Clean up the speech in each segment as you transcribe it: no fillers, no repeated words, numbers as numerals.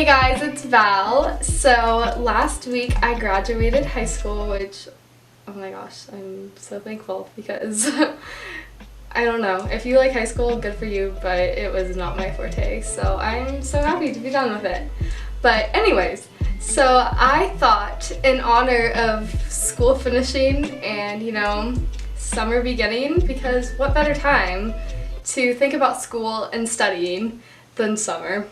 Hey guys, it's Val. So last week I graduated high school, which, oh my gosh, I'm so thankful because I don't know, if you like high school, good for you, but it was not my forte, so I'm so happy to be done with it. But anyways, so I thought in honor of school finishing and, you know, summer beginning, because what better time to think about school and studying than summer.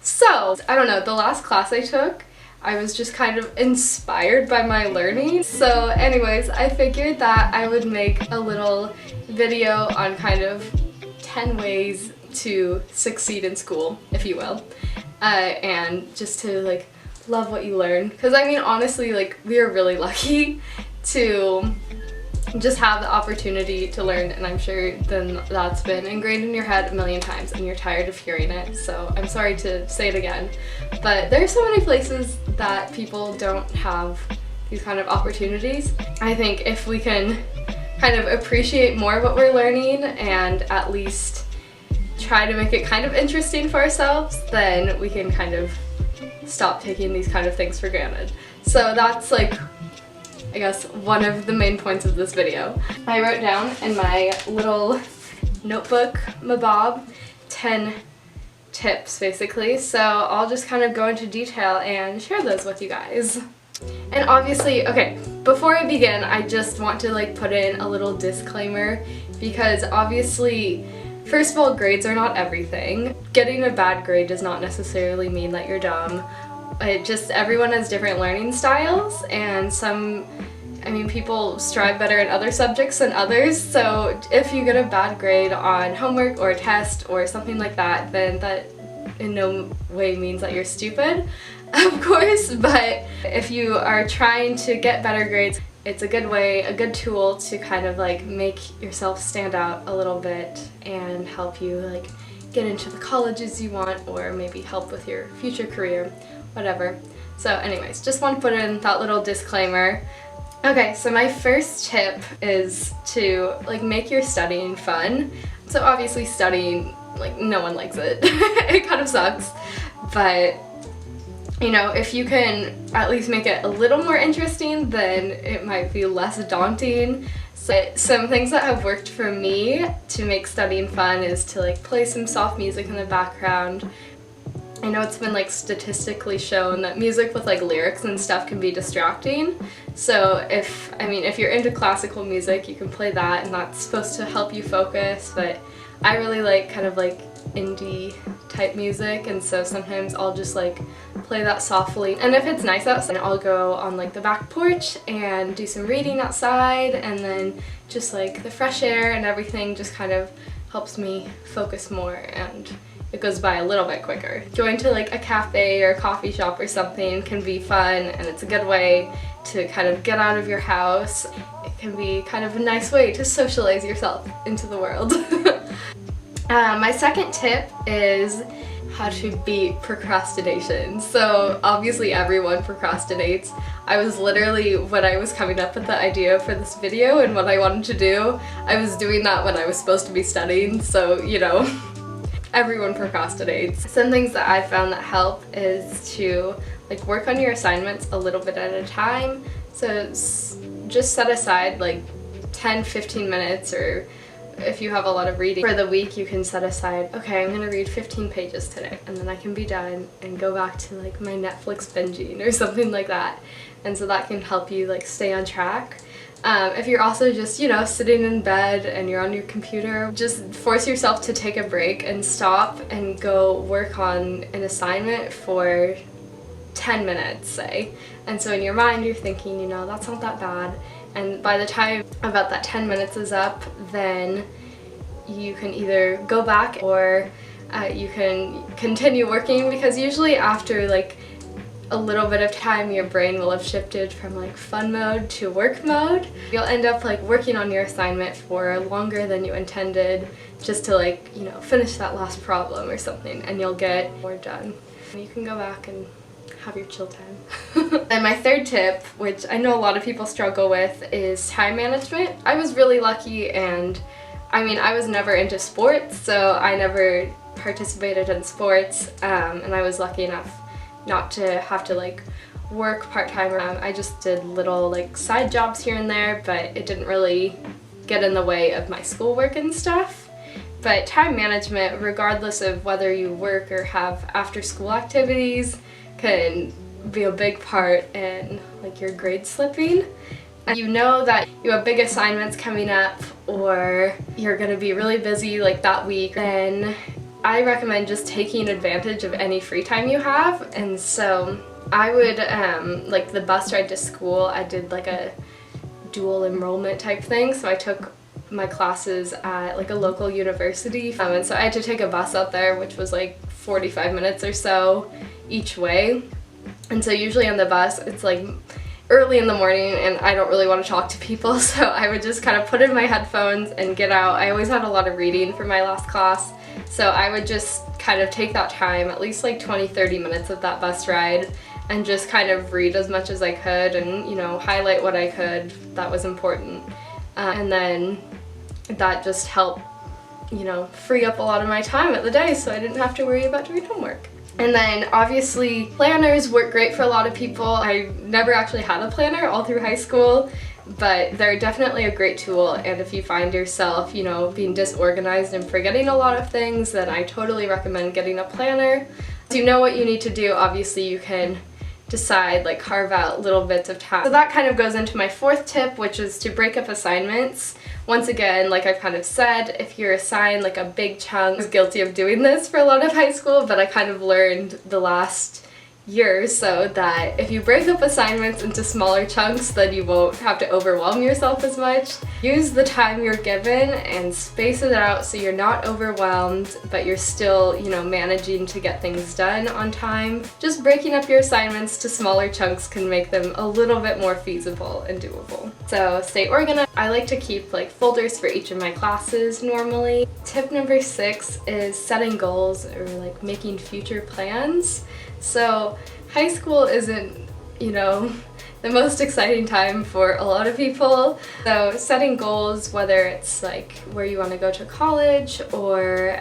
So, I don't know, the last class I took, I was just kind of inspired by my learning. So anyways, I figured that I would make a little video on kind of 10 ways to succeed in school, if you will. And just to like love what you learn. Because I mean, honestly, like we are really lucky to just have the opportunity to learn, and I'm sure then that's been ingrained in your head a million times and you're tired of hearing it, so I'm sorry to say it again. But there are so many places that people don't have these kind of opportunities. I think if we can kind of appreciate more what we're learning and at least try to make it kind of interesting for ourselves, then we can kind of stop taking these kind of things for granted. So that's like, I guess, one of the main points of this video. I wrote down in my little notebook, mabob, 10 tips basically, so I'll just kind of go into detail and share those with you guys. And obviously, okay, before I begin, I just want to like put in a little disclaimer, because obviously, first of all, grades are not everything. Getting a bad grade does not necessarily mean that you're dumb. Everyone has different learning styles, and people strive better in other subjects than others, so if you get a bad grade on homework or a test or something like that, then that in no way means that you're stupid, of course, but if you are trying to get better grades, it's a good way, a good tool to kind of like make yourself stand out a little bit and help you like get into the colleges you want, or maybe help with your future career, whatever. So anyways, just want to put in that little disclaimer. Okay, so my first tip is to like make your studying fun. So obviously studying, like no one likes it. It kind of sucks, but you know, if you can at least make it a little more interesting, then it might be less daunting. So some things that have worked for me to make studying fun is to like play some soft music in the background. I know it's been like statistically shown that music with like lyrics and stuff can be distracting. So if you're into classical music, you can play that, and that's supposed to help you focus, but I really like kind of like indie type music, and so sometimes I'll just like play that softly. And if it's nice outside, I'll go on like the back porch and do some reading outside, and then just like the fresh air and everything just kind of helps me focus more, and it goes by a little bit quicker. Going to like a cafe or a coffee shop or something can be fun, and it's a good way to kind of get out of your house. It can be kind of a nice way to socialize yourself into the world. My second tip is how to beat procrastination. So obviously everyone procrastinates. I was literally, when I was coming up with the idea for this video and what I wanted to do, I was doing that when I was supposed to be studying, so you know. Everyone procrastinates. Some things that I've found that help is to like work on your assignments a little bit at a time. So just set aside like 10-15 minutes, or if you have a lot of reading for the week, you can set aside, okay, I'm gonna read 15 pages today, and then I can be done and go back to like my Netflix binging or something like that. And so that can help you like stay on track. If you're also just, you know, sitting in bed and you're on your computer, just force yourself to take a break and stop and go work on an assignment for 10 minutes, say. And so in your mind you're thinking, you know, that's not that bad. And by the time about that 10 minutes is up, then you can either go back or you can continue working, because usually after like a little bit of time your brain will have shifted from like fun mode to work mode. You'll end up like working on your assignment for longer than you intended, just to like, you know, finish that last problem or something, and you'll get more done. And you can go back and have your chill time. And my third tip, which I know a lot of people struggle with, is time management. I was really lucky, and I mean, I was never into sports, so I never participated in sports, and I was lucky enough not to have to like work part-time. I just did little like side jobs here and there, but it didn't really get in the way of my schoolwork and stuff. But time management, regardless of whether you work or have after-school activities, can be a big part in like your grade slipping. And you know that you have big assignments coming up or you're going to be really busy like that week, then I recommend just taking advantage of any free time you have. And so I would, like the bus ride to school, I did like a dual enrollment type thing, so I took my classes at like a local university, and so I had to take a bus out there, which was like 45 minutes or so each way. And so usually on the bus it's like early in the morning and I don't really want to talk to people, so I would just kind of put in my headphones and get out. I always had a lot of reading for my last class, so I would just kind of take that time, at least like 20-30 minutes of that bus ride, and just kind of read as much as I could and, you know, highlight what I could that was important. And then that just helped, you know, free up a lot of my time at the day so I didn't have to worry about doing homework. And then obviously planners work great for a lot of people. I never actually had a planner all through high school, but they're definitely a great tool, and if you find yourself, you know, being disorganized and forgetting a lot of things, then I totally recommend getting a planner. So you know what you need to do. Obviously you can decide, like carve out little bits of time. So that kind of goes into my fourth tip, which is to break up assignments. Once again, like I've kind of said, if you're assigned like a big chunk, I was guilty of doing this for a lot of high school, but I kind of learned the last year or so that if you break up assignments into smaller chunks, then you won't have to overwhelm yourself as much. Use the time you're given and space it out so you're not overwhelmed, but you're still, you know, managing to get things done on time. Just breaking up your assignments to smaller chunks can make them a little bit more feasible and doable. So stay organized. I like to keep like folders for each of my classes normally. Tip number 6 is setting goals or like making future plans. So high school isn't, you know, the most exciting time for a lot of people. So setting goals, whether it's like where you want to go to college or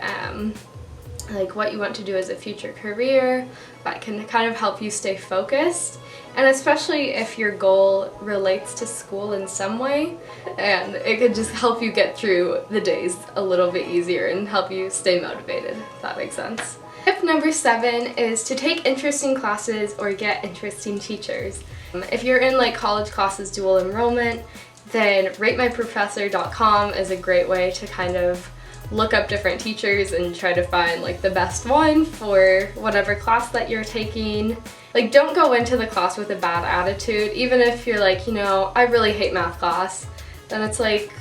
like what you want to do as a future career, that can kind of help you stay focused. And especially if your goal relates to school in some way, and it could just help you get through the days a little bit easier and help you stay motivated, if that makes sense. Tip number 7 is to take interesting classes or get interesting teachers. If you're in like college classes dual enrollment, then ratemyprofessor.com is a great way to kind of look up different teachers and try to find like the best one for whatever class that you're taking. Like, don't go into the class with a bad attitude, even if you're like, you know, I really hate math class. Then it's like,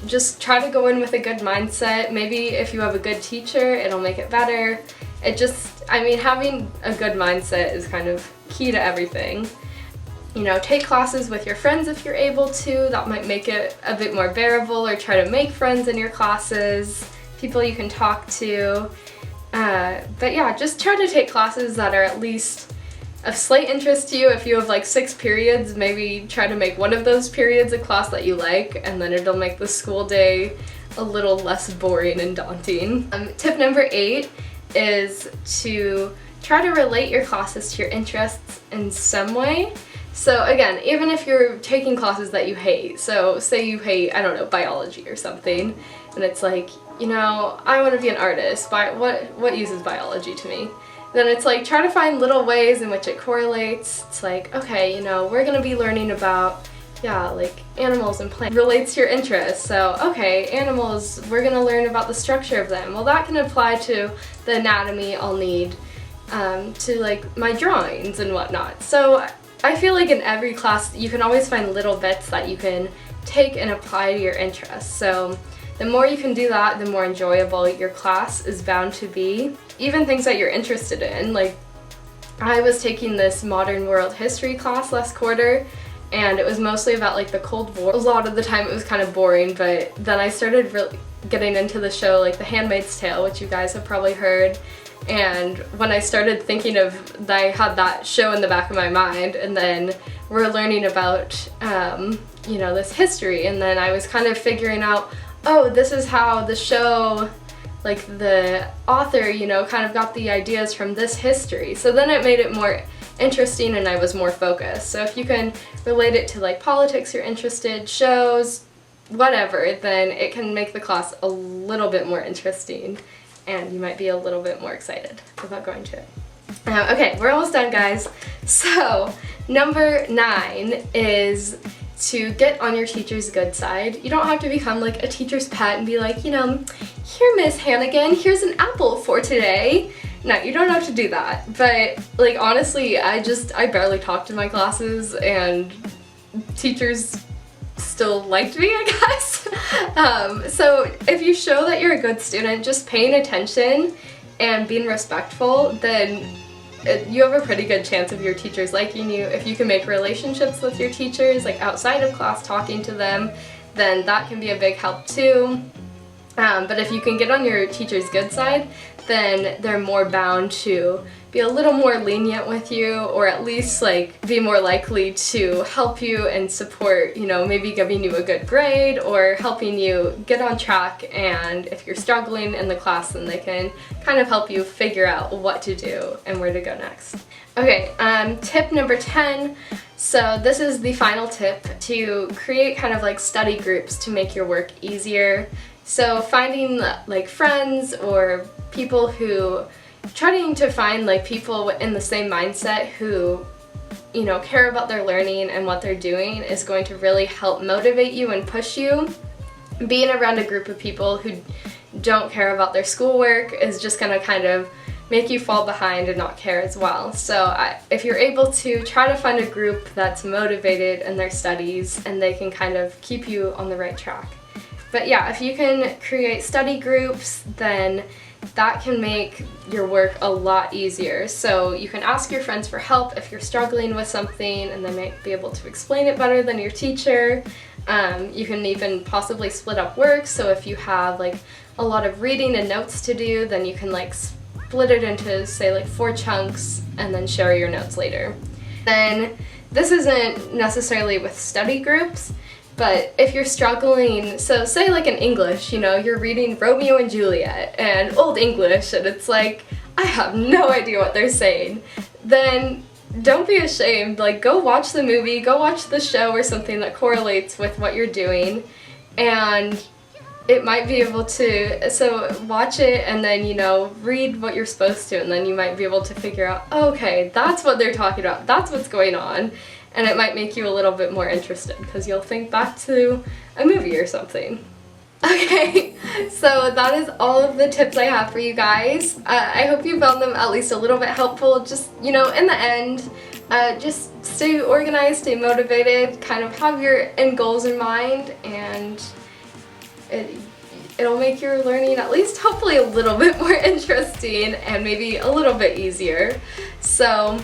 just try to go in with a good mindset. Maybe if you have a good teacher, it'll make it better. It just, I mean, having a good mindset is kind of key to everything. You know, take classes with your friends if you're able to. That might make it a bit more bearable, or try to make friends in your classes, people you can talk to. But yeah, just try to take classes that are at least of slight interest to you. If you have like 6 periods, maybe try to make one of those periods a class that you like, and then it'll make the school day a little less boring and daunting. Tip number 8 is to try to relate your classes to your interests in some way. So again, even if you're taking classes that you hate, so say you hate, I don't know, biology or something, and it's like, you know, I want to be an artist, what uses biology to me? Then it's like, try to find little ways in which it correlates. It's like, okay, you know, we're going to be learning about, yeah, like animals and plants. Relates to your interests. So, okay, animals, we're going to learn about the structure of them. Well, that can apply to the anatomy I'll need to like my drawings and whatnot. So I feel like in every class you can always find little bits that you can take and apply to your interests. So the more you can do that, the more enjoyable your class is bound to be. Even things that you're interested in, like I was taking this modern world history class last quarter, and it was mostly about like the Cold War. A lot of the time it was kind of boring, but then I started really getting into the show like The Handmaid's Tale, which you guys have probably heard. And when I started thinking of, I had that show in the back of my mind, and then we're learning about, you know, this history, and then I was kind of figuring out, oh, this is how the show like the author, you know, kind of got the ideas from this history. So then it made it more interesting and I was more focused. So if you can relate it to like politics you're interested, shows, whatever, then it can make the class a little bit more interesting and you might be a little bit more excited about going to it. Okay, we're almost done, guys. So number 9 is to get on your teacher's good side. You don't have to become like a teacher's pet and be like, you know, here Miss Hannigan, here's an apple for today. No, you don't have to do that. But like honestly, I barely talk to my classes and teachers still liked me, I guess. So if you show that you're a good student, just paying attention and being respectful, then you have a pretty good chance of your teachers liking you. If you can make relationships with your teachers, like outside of class talking to them, then that can be a big help too. But if you can get on your teacher's good side, then they're more bound to be a little more lenient with you, or at least like be more likely to help you and support, you know, maybe giving you a good grade or helping you get on track. And if you're struggling in the class, then they can kind of help you figure out what to do and where to go next. Okay, tip number 10. So this is the final tip, to create kind of like study groups to make your work easier. So finding like friends or people who, trying to find like people in the same mindset who, you know, care about their learning and what they're doing is going to really help motivate you and push you. Being around a group of people who don't care about their schoolwork is just going to kind of make you fall behind and not care as well. So if you're able to try to find a group that's motivated in their studies, and they can kind of keep you on the right track. But yeah, if you can create study groups, then that can make your work a lot easier. So you can ask your friends for help if you're struggling with something, and they might be able to explain it better than your teacher. You can even possibly split up work, so if you have like a lot of reading and notes to do, then you can like split it into, say, like 4 chunks and then share your notes later. Then this isn't necessarily with study groups, but if you're struggling, so say like in English, you know, you're reading Romeo and Juliet and Old English and it's like, I have no idea what they're saying, then don't be ashamed. Like, go watch the movie, go watch the show or something that correlates with what you're doing, and it might be able to, so watch it and then, you know, read what you're supposed to, and then you might be able to figure out, okay, that's what they're talking about, that's what's going on. And it might make you a little bit more interested because you'll think back to a movie or something. Okay, so that is all of the tips I have for you guys. I hope you found them at least a little bit helpful. Just, you know, in the end, just stay organized, stay motivated, kind of have your end goals in mind, and it'll make your learning at least hopefully a little bit more interesting and maybe a little bit easier. So,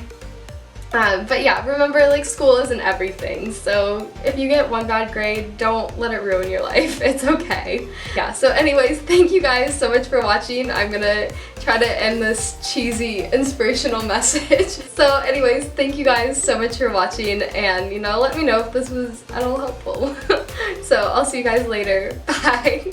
but yeah, remember, like, school isn't everything, so if you get one bad grade, don't let it ruin your life. It's okay. Yeah, so anyways, thank you guys so much for watching. I'm gonna try to end this cheesy inspirational message. So anyways, thank you guys so much for watching, and, you know, let me know if this was at all helpful. So I'll see you guys later. Bye!